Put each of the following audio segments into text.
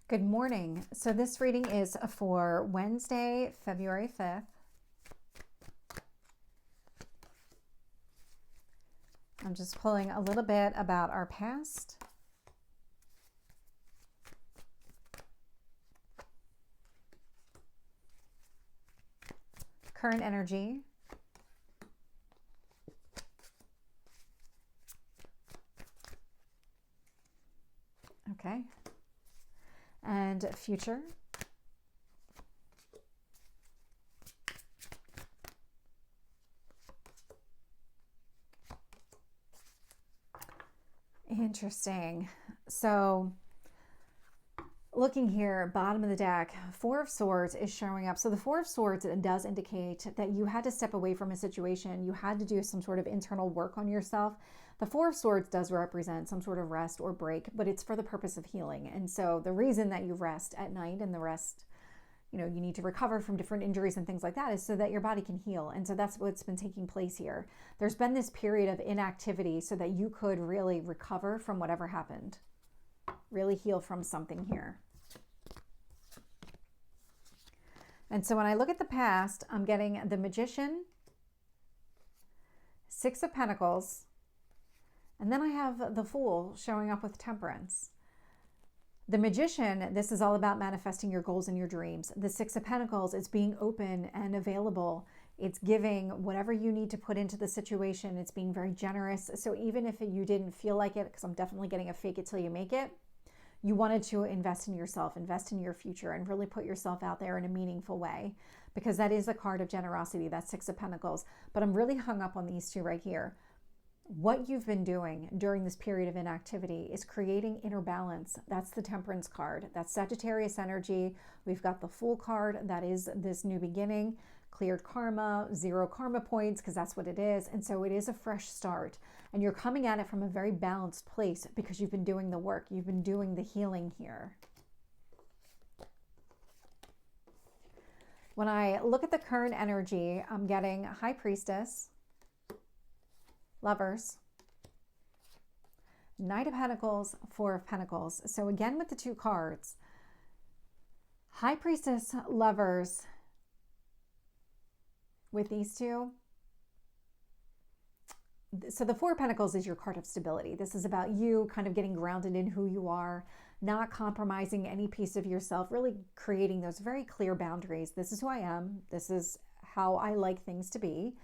Good morning. So this reading is for Wednesday, February 5th. I'm just pulling a little bit about our past. Current energy. Okay. And future. Interesting. So looking here, bottom of the deck, Four of Swords is showing up. So the Four of Swords does indicate that you had to step away from a situation. You had to do some sort of internal work on yourself. The Four of Swords does represent some sort of rest or break, but it's for the purpose of healing. And so the reason that you rest at night and the rest, you need to recover from different injuries and things like that is so that your body can heal. And so that's what's been taking place here. There's been this period of inactivity so that you could really recover from whatever happened, really heal from something here. And so when I look at the past, I'm getting the Magician, Six of Pentacles, and then I have the Fool showing up with Temperance. The Magician, this is all about manifesting your goals and your dreams. The Six of Pentacles, it's being open and available. It's giving whatever you need to put into the situation. It's being very generous. So even if you didn't feel like it, because I'm definitely getting a fake it till you make it, you wanted to invest in yourself, invest in your future, and really put yourself out there in a meaningful way, because that is a card of generosity, that Six of Pentacles. But I'm really hung up on these two right here. What you've been doing during this period of inactivity is creating inner balance. That's the Temperance card. That's Sagittarius energy. We've got the Fool card. That is this new beginning, cleared karma, 0 karma points, because that's what it is. And so it is a fresh start. And you're coming at it from a very balanced place because you've been doing the work. You've been doing the healing here. When I look at the current energy, I'm getting High Priestess, Lovers, Knight of Pentacles, Four of Pentacles. So again, with the two cards, High Priestess, Lovers, with these two. So the Four of Pentacles is your card of stability. This is about you kind of getting grounded in who you are, not compromising any piece of yourself, really creating those very clear boundaries. This is who I am. This is how I like things to be.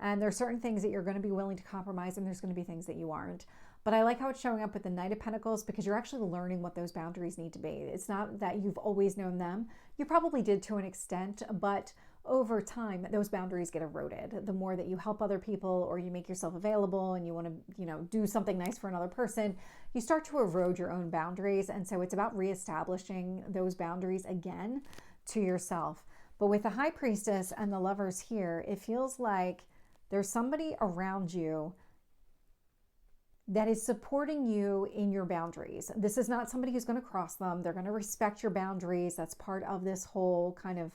And there are certain things that you're going to be willing to compromise, and there's going to be things that you aren't. But I like how it's showing up with the Knight of Pentacles, because you're actually learning what those boundaries need to be. It's not that you've always known them. You probably did to an extent, but over time, those boundaries get eroded. The more that you help other people, or you make yourself available and you want to, do something nice for another person, you start to erode your own boundaries. And so it's about reestablishing those boundaries again to yourself. But with the High Priestess and the Lovers here, it feels like there's somebody around you that is supporting you in your boundaries. This is not somebody who's going to cross them. They're going to respect your boundaries. That's part of this whole kind of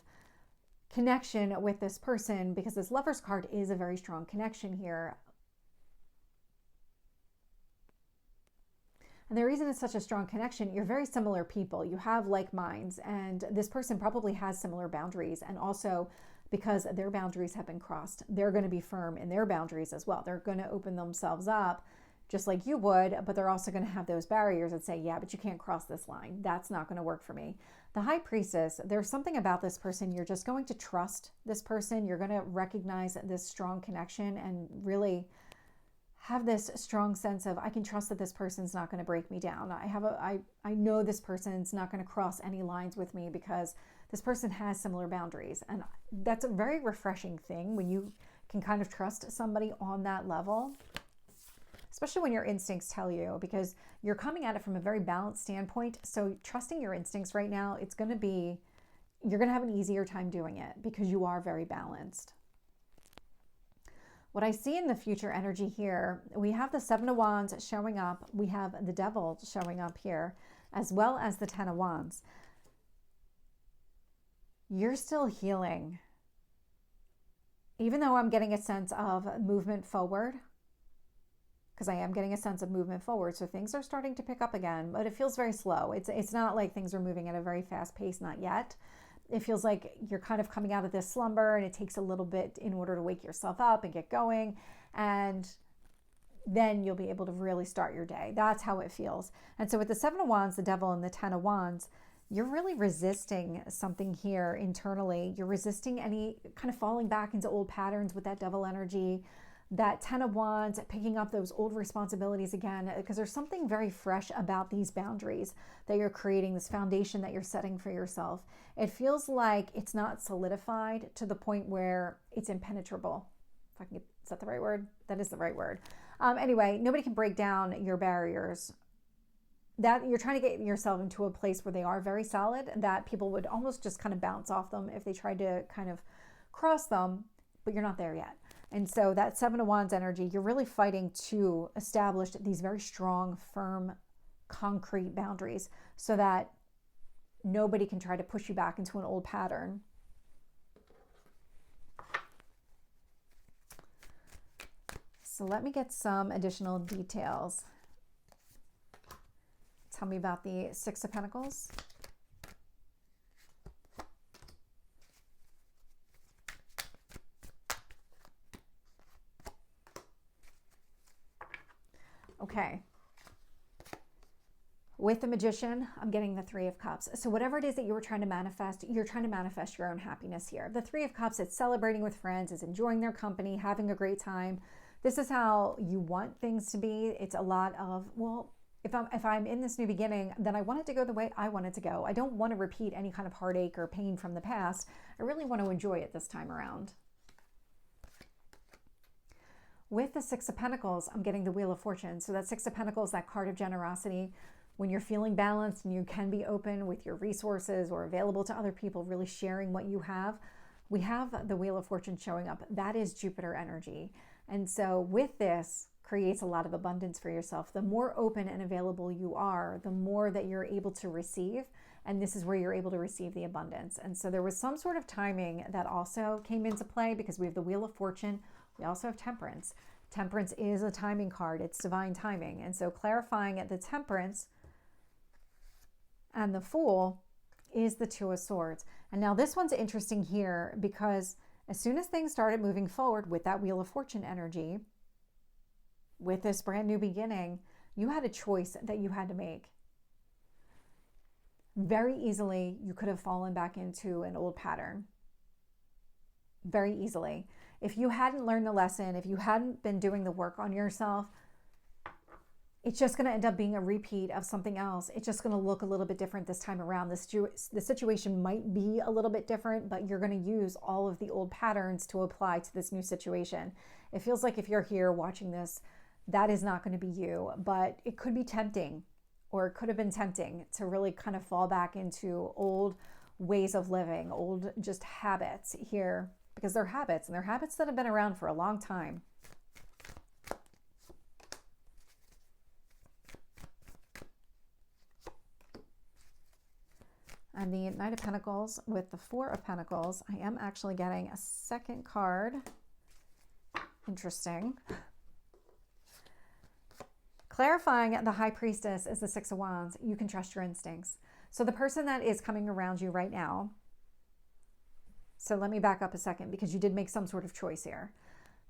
connection with this person, because this Lovers card is a very strong connection here. And the reason it's such a strong connection, you're very similar people. You have like minds, and this person probably has similar boundaries. And also, because their boundaries have been crossed, they're going to be firm in their boundaries as well. They're going to open themselves up just like you would, but they're also going to have those barriers that say, yeah, but you can't cross this line. That's not going to work for me. The High Priestess, there's something about this person. You're just going to trust this person. You're going to recognize this strong connection and really have this strong sense of, I can trust that this person's not going to break me down. I know this person's not going to cross any lines with me, because this person has similar boundaries. And that's a very refreshing thing when you can kind of trust somebody on that level, especially when your instincts tell you, because you're coming at it from a very balanced standpoint. So trusting your instincts right now, you're going to have an easier time doing it because you are very balanced. What I see in the future energy here, we have the Seven of Wands showing up. We have the Devil showing up here, as well as the Ten of Wands. You're still healing. Even though I'm getting a sense of movement forward, because I am getting a sense of movement forward. So things are starting to pick up again, but it feels very slow. It's not like things are moving at a very fast pace, not yet. It feels like you're kind of coming out of this slumber, and it takes a little bit in order to wake yourself up and get going. And then you'll be able to really start your day. That's how it feels. And so with the Seven of Wands, the Devil, and the Ten of Wands, you're really resisting something here internally. You're resisting any kind of falling back into old patterns with that Devil energy. That Ten of Wands, picking up those old responsibilities again, because there's something very fresh about these boundaries that you're creating, this foundation that you're setting for yourself. It feels like it's not solidified to the point where it's impenetrable. If I can get, is that the right word? That is the right word. Anyway, nobody can break down your barriers. That you're trying to get yourself into a place where they are very solid, that people would almost just kind of bounce off them if they tried to kind of cross them, but you're not there yet. And so that Seven of Wands energy, you're really fighting to establish these very strong, firm, concrete boundaries so that nobody can try to push you back into an old pattern. So let me get some additional details. Tell me about the Six of Pentacles. Okay. With the Magician, I'm getting the Three of Cups. So whatever it is that you were trying to manifest, you're trying to manifest your own happiness here. The Three of Cups, it's celebrating with friends, it's enjoying their company, having a great time. This is how you want things to be. It's a lot of, well, if I'm in this new beginning, then I want it to go the way I want it to go. I don't want to repeat any kind of heartache or pain from the past. I really want to enjoy it this time around. With the Six of Pentacles, I'm getting the Wheel of Fortune. So that Six of Pentacles, that card of generosity, when you're feeling balanced and you can be open with your resources or available to other people, really sharing what you have, we have the Wheel of Fortune showing up. That is Jupiter energy. And so with this, creates a lot of abundance for yourself. The more open and available you are, the more that you're able to receive. And this is where you're able to receive the abundance. And so there was some sort of timing that also came into play because we have the Wheel of Fortune. We also have Temperance. Temperance is a timing card. It's divine timing. And so clarifying the Temperance and the Fool is the Two of Swords. And now this one's interesting here because as soon as things started moving forward with that Wheel of Fortune energy, with this brand new beginning, you had a choice that you had to make. Very easily, you could have fallen back into an old pattern. Very easily. If you hadn't learned the lesson, if you hadn't been doing the work on yourself, it's just going to end up being a repeat of something else. It's just going to look a little bit different this time around. The situation might be a little bit different, but you're going to use all of the old patterns to apply to this new situation. It feels like if you're here watching this, that is not going to be you, but it could be tempting, or it could have been tempting to really kind of fall back into old ways of living, old just habits here, because they're habits, and they're habits that have been around for a long time. And the Knight of Pentacles with the Four of Pentacles, I am actually getting a second card. Interesting. Clarifying the High Priestess is the Six of Wands. You can trust your instincts. So the person that is coming around you right now, so let me back up a second because you did make some sort of choice here.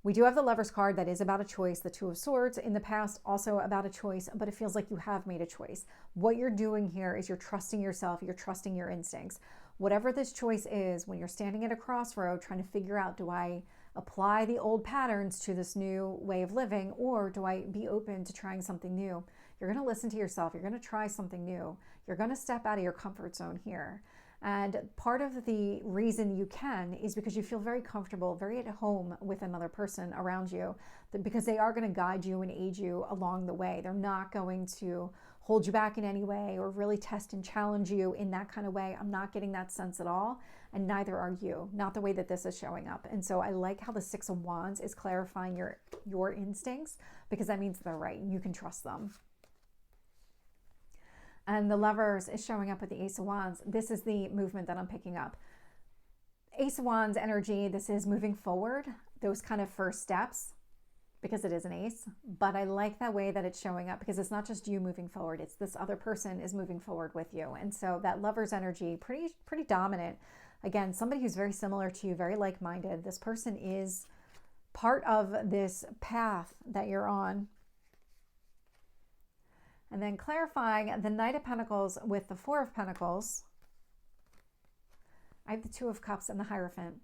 We do have the Lover's card that is about a choice. The Two of Swords in the past also about a choice, but it feels like you have made a choice. What you're doing here is you're trusting yourself. You're trusting your instincts. Whatever this choice is, when you're standing at a crossroad trying to figure out, do I apply the old patterns to this new way of living, or do I be open to trying something new? You're going to listen to yourself. You're going to try something new. You're going to step out of your comfort zone here. And part of the reason you can is because you feel very comfortable, very at home with another person around you, because they are going to guide you and aid you along the way. They're not going to hold you back in any way or really test and challenge you in that kind of way. I'm not getting that sense at all. And neither are you, not the way that this is showing up. And so I like how the Six of Wands is clarifying your instincts, because that means they're right and you can trust them. And the Lovers is showing up with the Ace of Wands. This is the movement that I'm picking up. Ace of Wands energy, this is moving forward, those kind of first steps, because it is an ace, but I like that way that it's showing up because it's not just you moving forward, it's this other person is moving forward with you. And so that Lover's energy, pretty dominant. Again, somebody who's very similar to you, very like-minded. This person is part of this path that you're on. And then clarifying the Knight of Pentacles with the Four of Pentacles. I have the Two of Cups and the Hierophant.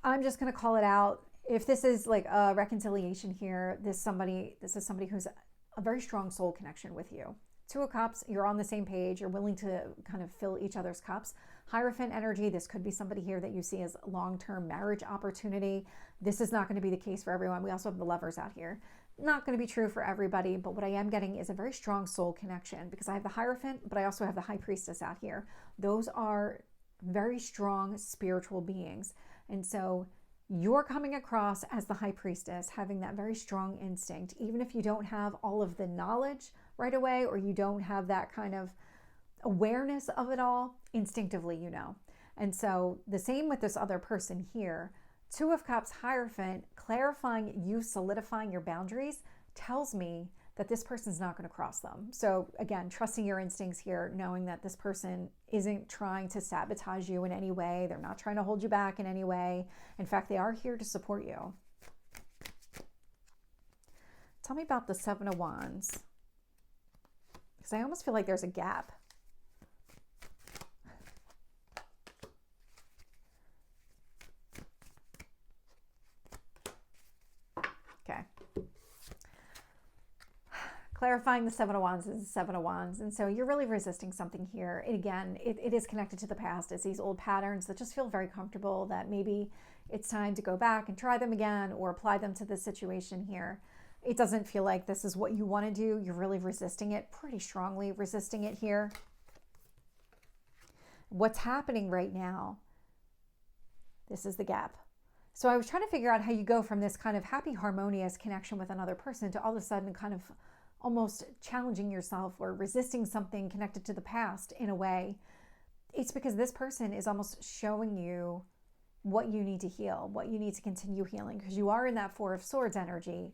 I'm just going to call it out. If this is like a reconciliation here, this is somebody who's a very strong soul connection with you. Two of Cups, you're on the same page. You're willing to kind of fill each other's cups. Hierophant energy, this could be somebody here that you see as long-term marriage opportunity. This is not going to be the case for everyone. We also have the Lovers out here. Not going to be true for everybody, but what I am getting is a very strong soul connection because I have the Hierophant, but I also have the High Priestess out here. Those are very strong spiritual beings. And so you're coming across as the High Priestess, having that very strong instinct, even if you don't have all of the knowledge right away, or you don't have that kind of awareness of it all, instinctively you know. And so the same with this other person here. Two of Cups, Hierophant, clarifying you solidifying your boundaries tells me that this person's not going to cross them. So again, trusting your instincts here, knowing that this person isn't trying to sabotage you in any way. They're not trying to hold you back in any way. In fact, they are here to support you. Tell me about the Seven of Wands, because I almost feel like there's a gap. Okay. Clarifying the Seven of Wands is the Seven of Wands. And so you're really resisting something here. Again, it is connected to the past. It's these old patterns that just feel very comfortable, that maybe it's time to go back and try them again or apply them to this situation here. It doesn't feel like this is what you want to do. You're really resisting it, pretty strongly resisting it here. What's happening right now? This is the gap. So I was trying to figure out how you go from this kind of happy, harmonious connection with another person to all of a sudden kind of almost challenging yourself or resisting something connected to the past in a way. It's because this person is almost showing you what you need to heal, what you need to continue healing, because you are in that Four of Swords energy.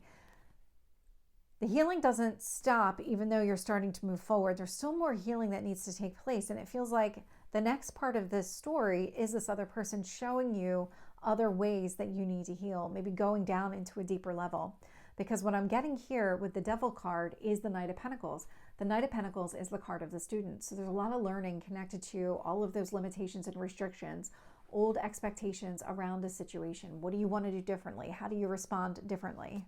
The healing doesn't stop even though you're starting to move forward. There's still more healing that needs to take place. And it feels like the next part of this story is this other person showing you other ways that you need to heal, maybe going down into a deeper level. Because what I'm getting here with the Devil card is the Knight of Pentacles. The Knight of Pentacles is the card of the student. So there's a lot of learning connected to all of those limitations and restrictions, old expectations around a situation. What do you want to do differently? How do you respond differently?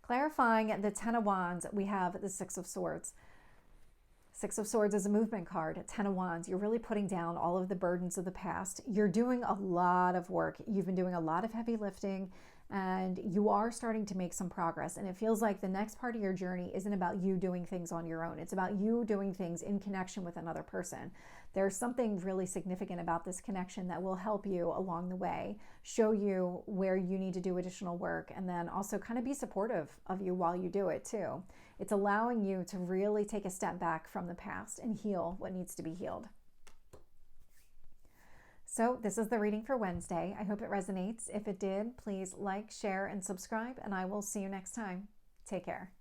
Clarifying the Ten of Wands, we have the Six of Swords. Six of Swords is a movement card. Ten of Wands, you're really putting down all of the burdens of the past. You're doing a lot of work. You've been doing a lot of heavy lifting, and you are starting to make some progress. And it feels like the next part of your journey isn't about you doing things on your own. It's about you doing things in connection with another person. There's something really significant about this connection that will help you along the way, show you where you need to do additional work, and then also kind of be supportive of you while you do it too. It's allowing you to really take a step back from the past and heal what needs to be healed. So this is the reading for Wednesday. I hope it resonates. If it did, please like, share, and subscribe, and I will see you next time. Take care.